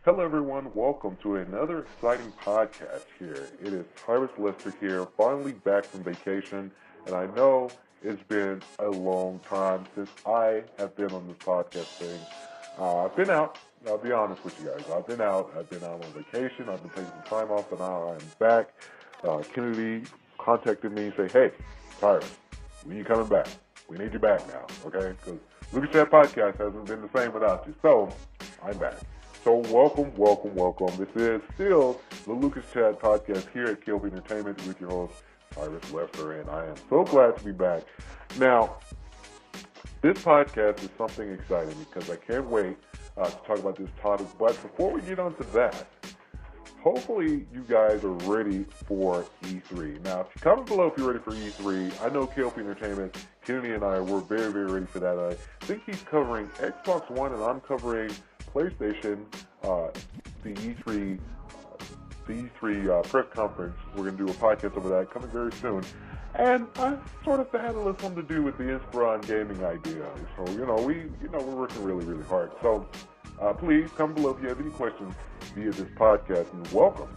Hello, everyone. Welcome to another exciting podcast here. It is Tairus here, finally back from vacation, and I know it's been a long time since I have been on this podcast thing. I've been out. I'll be honest with you guys. I've been out. I've been out on vacation. I've been taking some time off, and now I'm back. Kennedy contacted me and said, "Hey, Tairus, when you coming back? We need you back now, okay? Because Lucas Chat Podcast hasn't been the same without you. So I'm back." So welcome, welcome, welcome. This is still the Lucas Chat Podcast here at K.L.P Entertainment with your host, Tairus Lester, and I am so glad to be back. Now, this podcast is something exciting because I can't wait to talk about this topic. But before we get on to that, hopefully you guys are ready for E3. Now, comment below if you're ready for E3. I know K.L.P Entertainment, Kennedy and I, we're very, very ready for that. I think he's covering Xbox One and I'm covering PlayStation, the E3 press conference. We're going to do a podcast over that coming very soon. And I sort of had a little something to do with the Inspiron gaming idea. So, we're working really, really hard. So, please comment below if you have any questions via this podcast. And welcome.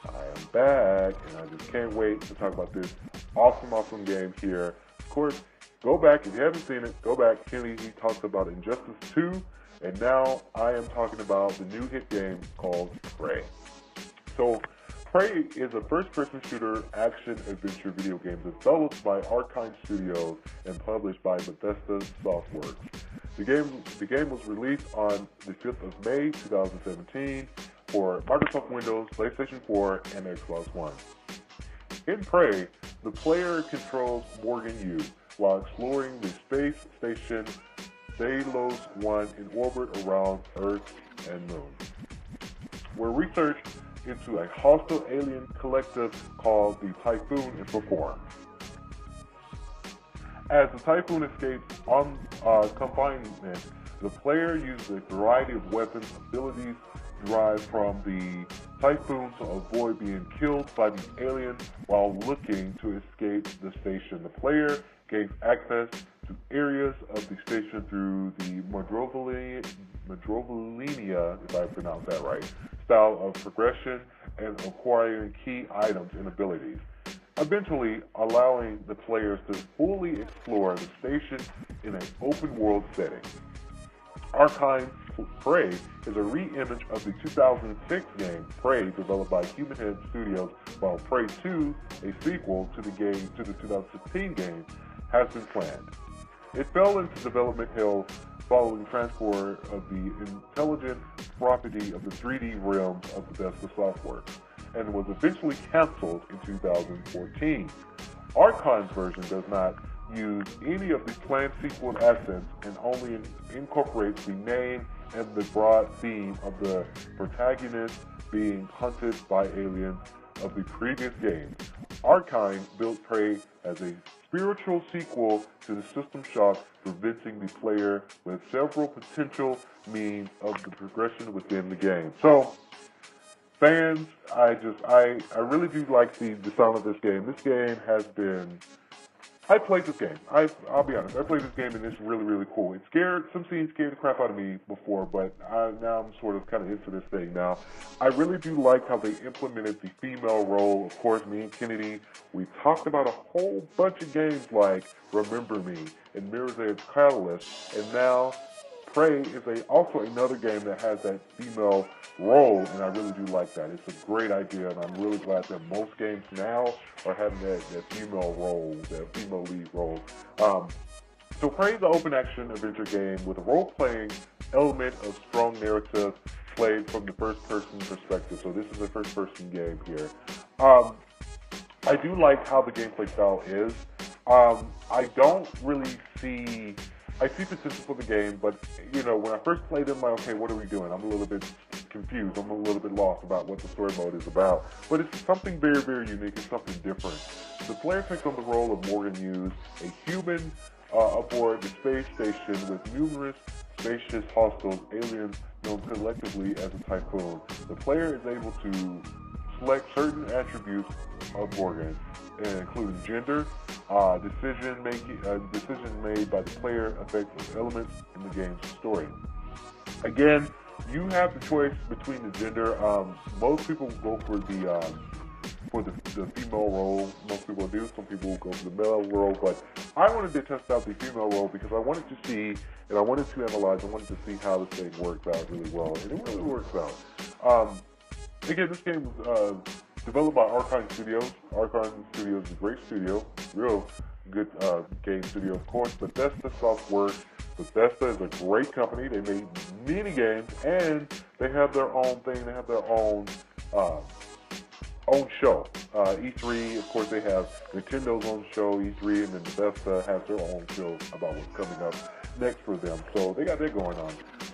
I am back, and I just can't wait to talk about this awesome game here. Of course, go back. If you haven't seen it, go back. Kenny, he talks about Injustice 2. And now I am talking about the new hit game called Prey. So, Prey is a first-person shooter action-adventure video game developed by Arkane Studios and published by Bethesda Softworks. The game was released on the 5th of May 2017 for Microsoft Windows, PlayStation 4, and Xbox One. In Prey, the player controls Morgan Yu while exploring the space station Tairus 1 in orbit around Earth and Moon, where research into a hostile alien collective called the Typhoon is performed. As the Typhoon escapes on confinement, the player uses a variety of weapons abilities derived from the Typhoon to avoid being killed by the aliens while looking to escape the station. The player gains access to areas of the station through the Madrovelinia, if I pronounce that right, style of progression and acquiring key items and abilities, eventually allowing the players to fully explore the station in an open-world setting. Arkane Prey is a re-image of the 2006 game Prey, developed by Human Head Studios, while Prey 2, a sequel to the 2016 game, has been planned. It fell into development hell following transfer of the intelligent property of the 3D realms of Bethesda Softworks, and was eventually canceled in 2014. Arkane's version does not use any of the planned sequel assets and only incorporates the name and the broad theme of the protagonist being hunted by aliens of the previous game. Arkane built Prey as a spiritual sequel to the System Shock, presenting the player with several potential means of the progression within the game. So, fans, I really do like the sound of this game. This game has been, I played this game. I'll be honest, I played this game and it's really, really cool. Some scenes scared the crap out of me before, but now I'm sort of kind of into this thing now. I really do like how they implemented the female role. Of course, me and Kennedy, we talked about a whole bunch of games like Remember Me and Mirror's Edge Catalyst, and now Prey is also another game that has that female role, and I really do like that. It's a great idea, and I'm really glad that most games now are having that female role, that female lead role. So Prey is an open-action adventure game with a role-playing element of strong narrative played from the first-person perspective. So this is a first-person game here. I do like how the gameplay style is. I don't really see... I see potential for the game, but, when I first played it, I'm like, okay, what are we doing? I'm a little bit confused. I'm a little bit lost about what the story mode is about. But it's something very, very unique. It's something different. The player takes on the role of Morgan Hughes, a human aboard the space station with numerous spacious hostiles, aliens known collectively as a Typhoon. The player is able to select certain attributes of Morgan, including gender, decisions made by the player affect elements in the game's story. Again, You have the choice between the gender. Most people go for the female role. Most people do. Some people go for the male role. But I wanted to test out the female role because I wanted to see and I wanted to analyze. I wanted to see how this thing works out really well, and it really works out. Again, this game was developed by Archon Studios. Archon Studios is a great studio, real good game studio, of course. Bethesda Softworks. Bethesda is a great company. They made many games, and they have their own thing. They have their own show. E3, of course, they have Nintendo's own show, E3, and then Bethesda has their own show about what's coming up next for them. So they got that going on.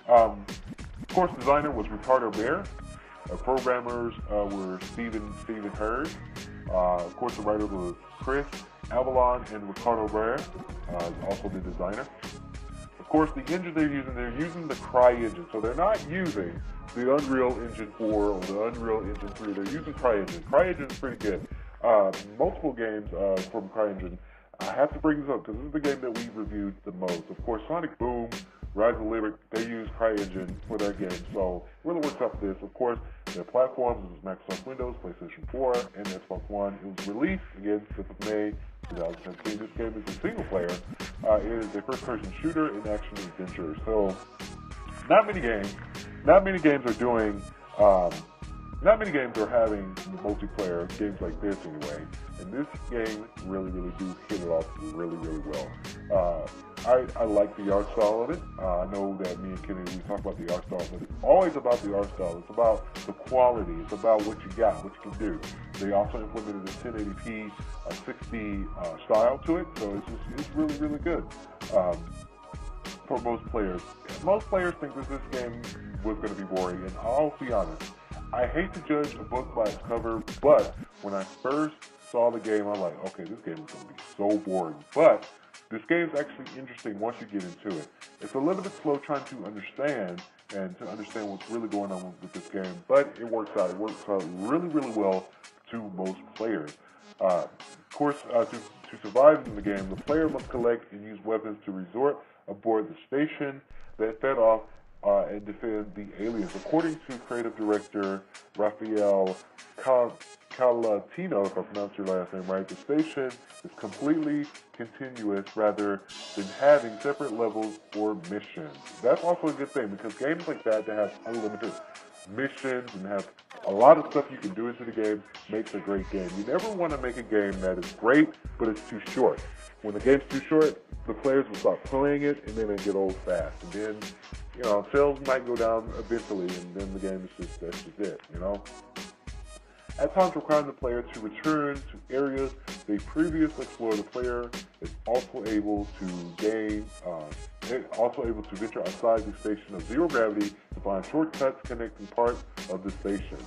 Of course, designer was Ricardo Bear. Programmers were Stephen Hurd. Of course, the writer was Chris Avalon and Ricardo Bear, also the designer. Of course, the engine they're using the Cry engine. So they're not using the Unreal Engine 4 or the Unreal Engine 3. They're using Cry engine. Cry engine is pretty good. Multiple games from Cry engine. I have to bring this up because this is the game that we reviewed the most. Of course, Sonic Boom, Rise of Lyric, they use Cry engine for their game. So it really works out for this. Of course, their platforms is Microsoft Windows, PlayStation 4, and Xbox One. It was released, again, 5th of May, 2017. This game is a single player. It is a first-person shooter and action adventure. So not many games are doing, not many games are having multiplayer games like this anyway. And this game really do hit it off really well. I like the art style of it. I know that me and Kennedy, we talk about the art style, but it's always about the art style. It's about the quality. It's about what you got, what you can do. They also implemented a 1080p 60 style to it, so it's really good for most players. Most players think that this game was going to be boring, and I'll be honest, I hate to judge a book by its cover, but when I first saw the game, I'm like, okay, this game is going to be so boring. But this game is actually interesting once you get into it. It's a little bit slow trying to understand what's really going on with this game, but it works out. It works out really well to most players. Of course, to survive in the game, the player must collect and use weapons to resort aboard the station that fed off and defend the aliens. According to creative director Raphael Calatino, if I pronounced your last name right, the station is completely continuous rather than having separate levels or missions. That's also a good thing because games like that have unlimited missions and have a lot of stuff you can do into the game makes a great game. You never want to make a game that is great, but it's too short. When the game's too short, the players will stop playing it, and then it get old fast. And then, sales might go down eventually, and then the game is that's just it, At times requiring the player to return to areas they previously explored, the player is also able to venture outside the station of zero gravity to find shortcuts connecting parts of the station.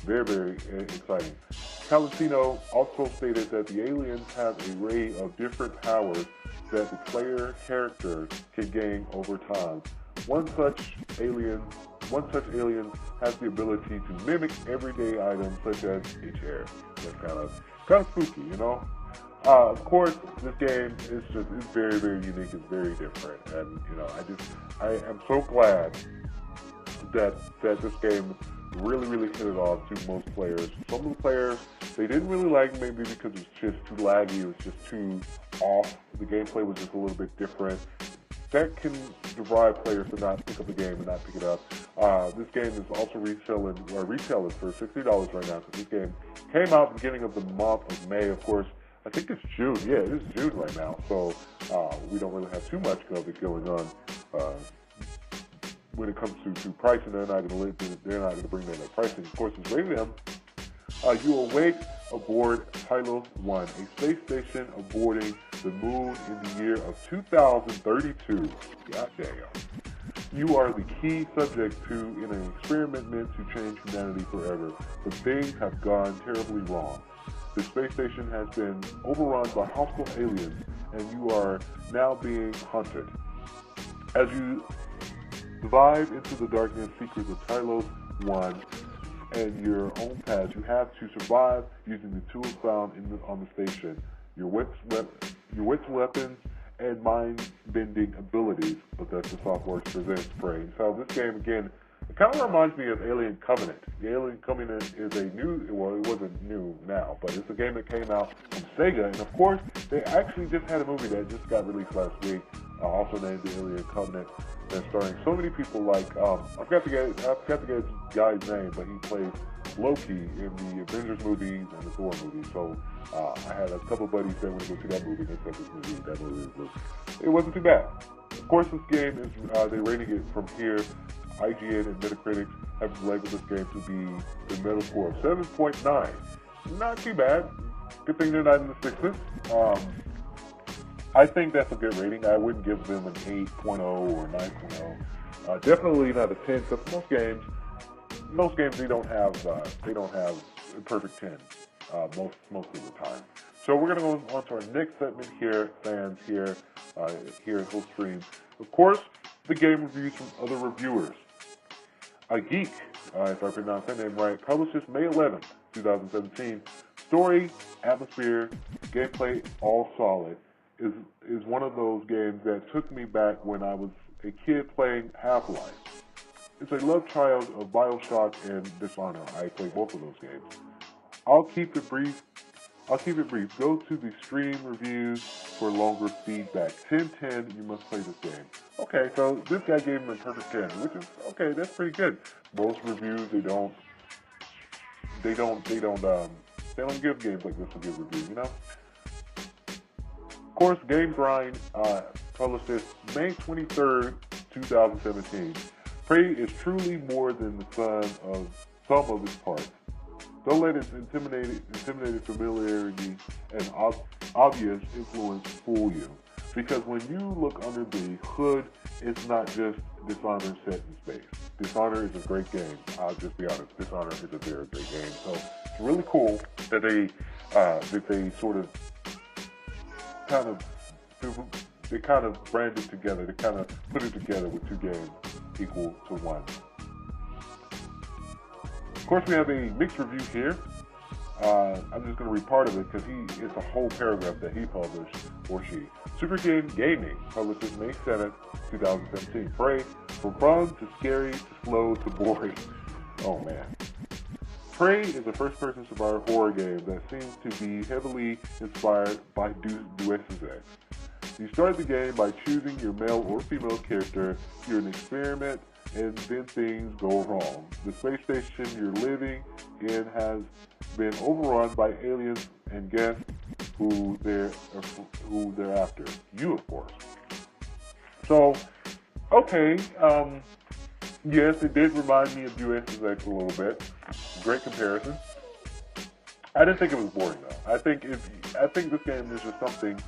Very exciting. Calatino also stated that the aliens have an array of different powers that the player characters can gain over time. One such alien has the ability to mimic everyday items such as a chair. That's kind of spooky, Of course, this game is very unique. It's very different, and I am so glad that this game really hit it off to most players. Some of the players, they didn't really like maybe because it was just too laggy, it was just too off. The gameplay was just a little bit different. That can drive players to not pick up the game and not pick it up. This game is also retailing for $60 right now because this game came out beginning of the month of May. Of course, I think it's June. Yeah, it is June right now, so we don't really have too much of it going on. When it comes to pricing, they're not going to bring down that pricing. Of course, it's rated M. You awake aboard Tairus 1, a space station aborting the moon in the year of 2032. God damn. You are the key subject in an experiment meant to change humanity forever, but things have gone terribly wrong. The space station has been overrun by hostile aliens, and you are now being hunted. As you dive into the darkness secrets of Tairus 1 and your own path, you have to survive using the tools found on the station, your wits, weapons, and mind-bending abilities. But that's the Softworks presents Prey. So this game, again, It kind of reminds me of Alien Covenant. The Alien Covenant is a new, well, it wasn't new now, but it's a game that came out from Sega, and of course, they actually just had a movie that just got released last week, also named The Alien Covenant, that's starring so many people like, I forgot the guy's name, but he plays Loki in the Avengers movies and the Thor movies. So I had a couple buddies that went to go see that movie, and they said that movie it wasn't too bad. Of course, this game is, they're rating it from here. IGN and Metacritic have labeled this game to be the Metascore of 7.9. Not too bad. Good thing they're not in the sixes. I think that's a good rating. I wouldn't give them an 8.0 or 9.0. Definitely not a 10, because most games they don't have a perfect 10 most of the time. So we're going to go on to our next segment here, fans here at Full Stream. Of course, the game reviews from other reviewers. A Geek, if I pronounce that name right, publishes May 11th, 2017. Story, atmosphere, gameplay, all solid. Is one of those games that took me back when I was a kid playing Half-Life. It's a love child of BioShock and Dishonor. I play both of those games. I'll keep it brief. Go to the stream reviews for longer feedback. 10/10, you must play this game. Okay, so this guy gave him a perfect 10, which is okay. That's pretty good. Most reviews they don't give games like this a good review, you know. Of course, Game Grind published this May 23rd, 2017. Prey is truly more than the sum of its parts. Don't let its intimidating familiarity and obvious influence fool you. Because when you look under the hood, it's not just Dishonor set in space. Dishonor is a great game. I'll just be honest. Dishonor is a very great game. So it's really cool that they sort of kind of brand it together. They kind of put it together with two games equal to one. Of course, we have a mixed review here. I'm just going to read part of it because it's a whole paragraph that he published, or she. Super Game Gaming publishes May 7th, 2017. Prey, from fun to scary to slow to boring. Oh man. Prey is a first-person survival horror game that seems to be heavily inspired by Deus Ex. You start the game by choosing your male or female character. You're an experiment, and then things go wrong. The space station you're living in has been overrun by aliens and guess who they're after. You, of course. So, okay, yes, it did remind me of Deus Ex a little bit. Great comparison. I didn't think it was boring though. I think this game is just something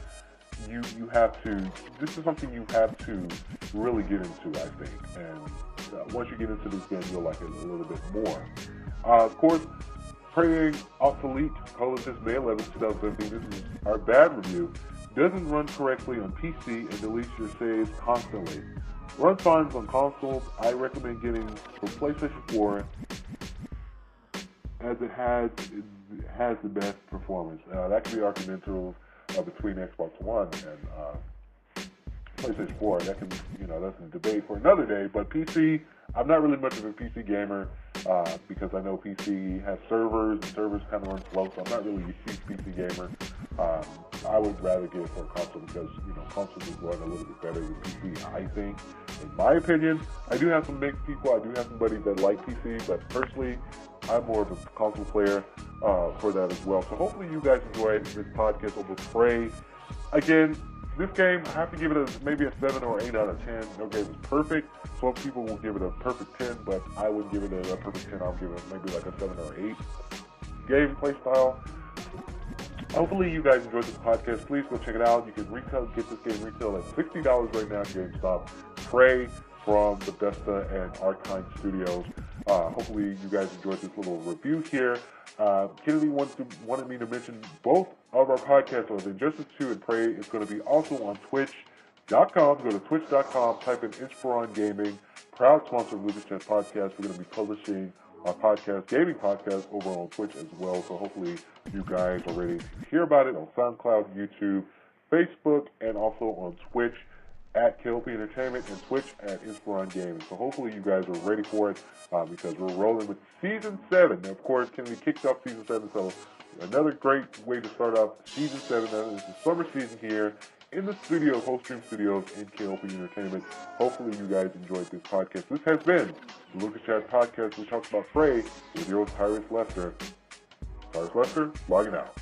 you have to. This is something you have to really get into, I think. And once you get into this game, you'll like it a little bit more. Of course, Praying Obsolete publishes May 11th, 2017. This is our bad review. Doesn't run correctly on PC and deletes your saves constantly. Runs fine on consoles. I recommend getting for PlayStation 4 as it has the best performance. That can be argumentative between Xbox One and PlayStation 4. That can, that's a debate for another day. But PC, I'm not really much of a PC gamer because I know PC has servers and servers kind of run slow, so I'm not really a huge PC gamer. I would rather get it for a console because, consoles will run a little bit better than PC, I think. In my opinion, I do have some mixed people. I do have some buddies that like PC, but personally, I'm more of a console player for that as well. So hopefully you guys enjoyed this podcast over Prey. Again, this game, I have to give it maybe a 7 or 8 out of 10. No game is perfect. Some people will give it a perfect 10, but I wouldn't give it a perfect 10. I'll give it maybe like a 7 or 8. Gameplay style. Hopefully you guys enjoyed this podcast. Please go check it out. You can get this game retail at $60 right now at GameStop. Prey from Bethesda and Arkane Studios. Hopefully you guys enjoyed this little review here. Kennedy wanted me to mention both of our podcasts on Injustice 2 and Prey. It's going to be also on Twitch.com. Go to Twitch.com, type in Inspiron Gaming. Proud sponsor of Lucas Chat Podcast. We're going to be publishing our podcast, gaming podcast, over on Twitch as well. So hopefully you guys are ready to hear about it on SoundCloud, YouTube, Facebook, and also on Twitch. at K.L.P Entertainment, and Twitch at Inspiron Gaming. So hopefully you guys are ready for it because we're rolling with Season 7. And of course, we kicked off Season 7, so another great way to start off Season 7. It's the summer season here in the studio, Host Stream Studios in K.L.P Entertainment. Hopefully you guys enjoyed this podcast. This has been the Lucas Chat Podcast, which talks about Prey with your host, Tairus Lester. Tairus Lester, logging out.